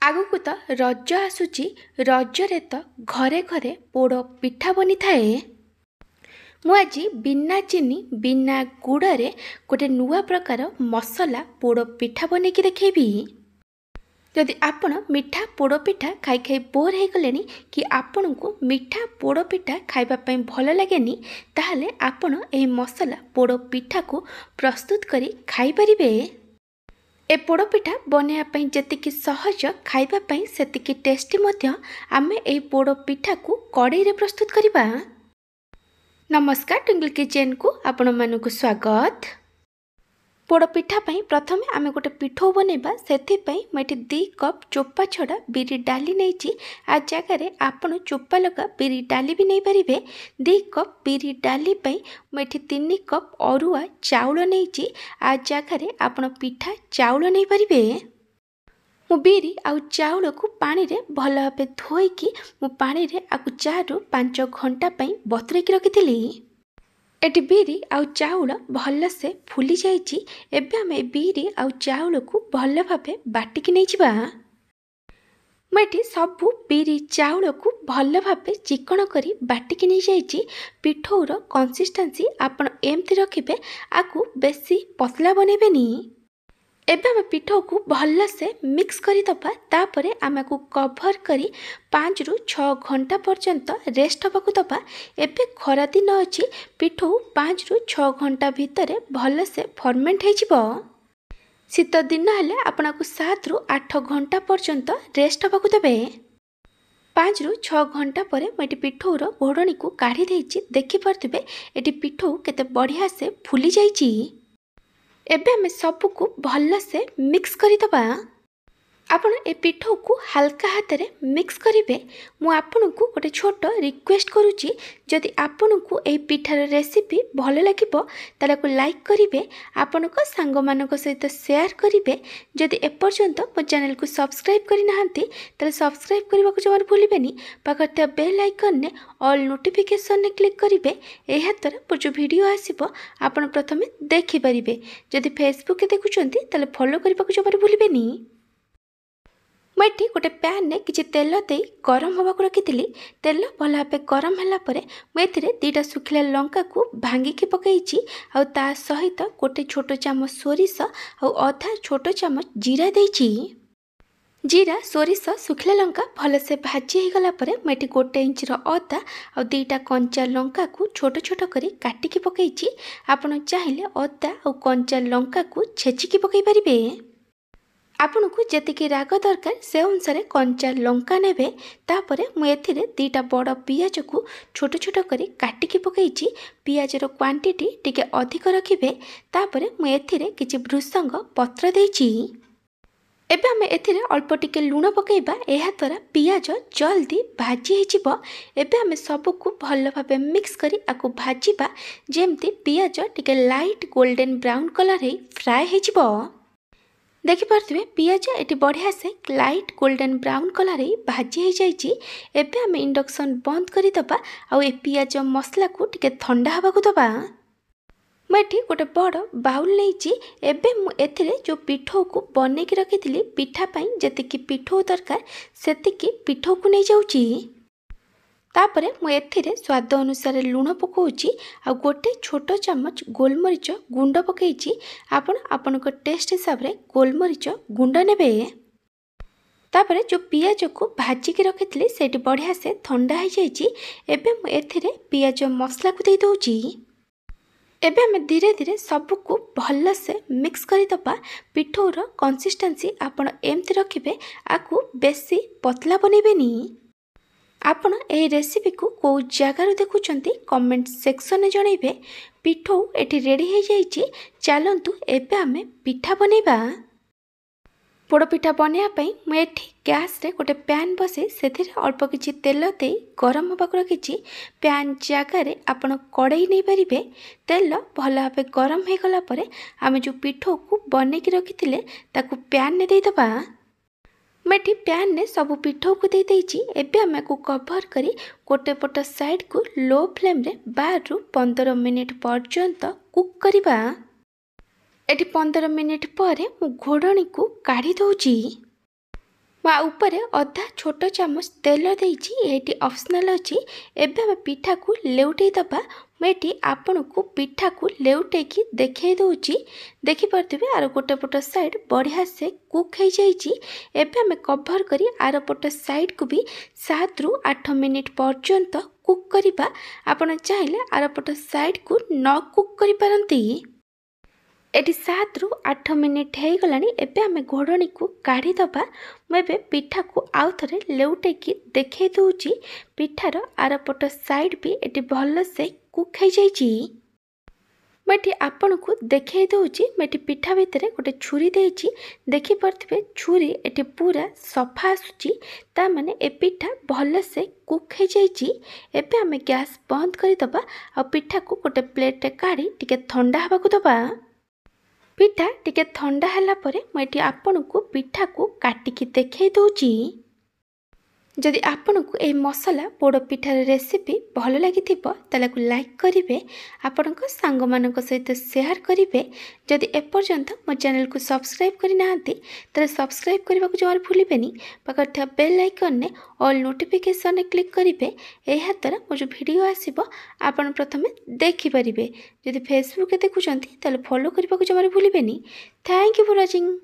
आगकू तो रज आसूची रजरे तो घरे घरे पोड़ पिठा बनी थाए। मु आज बिना चीनी बिना गुड़े गोटे नुआ प्रकार मसला पोड़ पिठा बन की देखेबी। जदि आपण मिठा पोड़ पिठा खाई खाई बोर हो गले कि आपण को मिठा पोड़ पिठा खाइबा भल लगे ताहले आपण ए मसला पोड़ पिठा को प्रस्तुत करी खाई परिबे। ए पोड़ पिठा बनवाई जी सहज खाइबापी सेतिकी टेस्टी आमे ए पोड़ पिठा को कड़ाई रे प्रस्तुत करिबा। नमस्कार, ट्विंकल किचन को आपण मानकु स्वागत। पोड़ पिठा पई प्रथमे आमे गोटे पिठो बनैबा। सेथिपई मैं 2 कप चोपा छड़ा बिरी डाली नहीं। आ जगार आपण चोपा लगा बिरी डाली भी नहीं पारे। 2 कप बिरी डाली पई मैं 3 कप अरुआ चाउल नहीं। आ जगार आपण पिठा चाउल नहीं पारे। मु बिरी आउ चाउल को पानी रे भल भाव धोईकी मु पानी रे आकु 4 ରୁ 5 घंटा पई बतुरेकी रखिथिली। एटी बिरी आउ चाउल भल से फुली जाइछि। एबे हमें बिरी आउ चाउल को भल भावे बाटिकी नहीं जिबा। मैं सबू बिरी चाउल को भल भावे चिकन करी बाटिकी नहीं जाइछि। पिठौर कंसिस्टेंसी आपण एमती रखिबे, आकु बेसी पतला बनेबेनी। एबे हम पिठो को भल से मिक्स करी दबा। तापरे आमे को कवर करी 5 ରୁ 6 घंटा पर्यंत रेस्ट हबाकू दबा। एबे खरा दिन अछि, पिठो 5 ରୁ 6 घंटा भितर भल से फर्मेंट हो जिवो। शीत दिन हेले आपना को 7 ରୁ 8 घंटा पर्यंत रेस्ट हबाकू देबे। 5 ରୁ 6 घंटा परे मैं पिठौर घोड़णी को काढ़ी देछि। देखि पारथिबे एटी पिठौ केते बढ़िया से फुली जाइछि। एबे हमें सबको भल से मिक्स करी दबा। आपण ए पिठो को हल्का हाथ रे मिक्स करिवे। मु आपन को गोटे छोट रिक्वेस्ट करूची, जदि आपन को ए पिठार रेसिपी भल लागिबो ताला को लाइक करिवे, आपन को संग मानक सहित शेयर करिवे। जदि एपर्यंत मो चैनल को सब्सक्राइब करि नाहंती ताले सब्सक्राइब करबा को जमार भूलिबेनी। पाखते बेल आइकन ने ऑल नोटिफिकेशन ने क्लिक करिवे। एहा तरह पर जो वीडियो आसीबो आपन प्रथमे देखि परिबे। जदि फेसबुक के देखुचंती ताले फॉलो करबा को जमार भूलिबेनी। मैं गोटे पैन ने किसी तेल दे गरम होगा रखी। तेल भल भाव गरम है मुझे 2टा सुखिला लंका को भांगिकी पकई ता सहित गोटे छोट चामच सोरिष और अधा छोट चामच जीरा देइछि। जीरा सोरिष सुखिला लंका भल से भाजी हो गला परे मैं 1 इंचर अदा और 2टा कंचा लंका को छोट छोट करी काटिकी पकई। आपण चाहिए अदा और कंचा लंका को छेचिकी पकई पारिबे। आपन को जतिकी राग दरकार से अनुसार कंचा लंका नेबे। तापरे मु एथिरे 2टा बड़ पियाज को छोट छोट करी काटिकी पकई। पियाजर क्वांटिटी टिके अधिक रखिबे। तापरे मु एथिरे किछि भृसंग पत्र देइछि। एबे हम एथिरे अल्प टिके लूण पकेइबा। एहा द्वारा पियाज जल्दी भाजी हो जिवो। एबे हम सब को भल भाबे मिक्स करी आकु भाजीबा, जेमती पियाज टिके लाइट गोल्डन ब्राउन कलर हे फ्राई हो जिवो। देखि पारथिबे पियाज एटी बढ़िया से लाइट गोल्डन ब्राउन कलर भाजी हो जाइछि। एबे हम इंडक्शन बंद करी दबा और ए पियाज मसला को टिके ठंडा हबा को दबा। मैं गोटे बड़ बाउल नहीं। एबे मु एथिरे जो पिठो को बने की रखी पिठा पई जतिकी पिठो दरकार सेतिकी पिठो को नहीं जाउछि। तापरे मु एथिरे स्वाद अनुसार लूण पकाउछि आ गोटे छोट चामच गोलमरीच गुंड पकईछि। आपण को टेस्ट हिसाब रे गोलमरीच गुंड नेबे। तापरे जो पियाज को भाजी की रखिथली सेठी बढ़िया से ठंडा हो जाइछि। एबे मु एथिरे पियाज मसला को दे दउछि। एबे हम धीरे धीरे सबको भल से मिक्स करी दबा। पिठोर कंसिस्टेंसी आपण एमती रखिबे, आकु बेसी पतला बनेबेनी। आपण ए रेसिपी को कौ जगार देखुचंती कमेंट सेक्शन में जनइबे। पिठो एटी रेडी हो जाइछि। चलंतु एबे आमे पिठा बनेबा। पोड़ पिठा बनया पई मु एठी गैस रे गोटे पैन बसे सेथिरे अल्प किछि तेल दे गरम होबाक रखिछि। पैन जगार आपण कड़ाई नहीं पारिबे। तेल भल भाव गरम हो गला परे आमे जो पिठो को बने की रखिथिले ताकू पैन ने दे दबा। मैं पैन ने सब पिठो को दे देइछि। एबे हमें को कवर करी गोटे पट साइड को लो फ्लेम रे 12 ରୁ 15 मिनिट पर्यंत कुक करिबा। एटी 15 मिनिट पर मु घोड़णी को काढ़ी दउछि। ऊपर अधा छोट चामच तेल देइछि एटी ऑप्शनल अछि। एबे हम पिठा को लेउटै दबा। मैं आपण को पिठा को लेउटे की देखे दूची। देखि पारथिबे आर गोटे पट साइड बढ़िया से कुक हो जाइछि। एबे हम कवर करी आर पट साइड को भी 7 रु 8 मिनिट पर्यंत कुक करिबा। आपण चाहिले आर पट साइड को न कुक करि पारंती। एटी 7 रु 8 मिनिट हो गलानी। एबे आमे घोड़नी को काढ़ी दबा। मुझे पिठा को आउ थरे लेउटे की देखे दूची। पिठार आरपट साइड भी एटी भल से कुक हो जाइछि। मैं आपण को देखे दूची। मैं पिठा भितर गोटे छुरी देइछि। देखि पारथिबे छुरी एटी पूरा सफा आसुची। ता माने ए पिठा भल से कुक हो जाइछि। एबे आमे गैस बंद करि दबा। आ पिठा को गोटे प्लेट रे काढ़ी टिके ठंडा हबा को दबा। पिठा टिके ठंडा हला परे मैं आपण को पिठा को काटिकी देखे दूची। जदि आपण को ए मसला पोड़ पिठार रेसिपी भल लगी ताला को लाइक करिवे। आपण सांग मानक सहित शेयर करिवे। जदि एपर्यंत मो चैनल को सब्सक्राइब करि नाहंती ताले सब्सक्राइब करबा को जमार भूलिबेनी। पाखर था बेल आइकन ने ऑल नोटिफिकेशन ने क्लिक करिवे। एहा द्वारा मो जो वीडियो आसीबो आपण प्रथमे देखि परिबे। जदि फेसबुक देखुचंती ताले फॉलो करबा को जमार भूलिबेनी। Thank you for watching.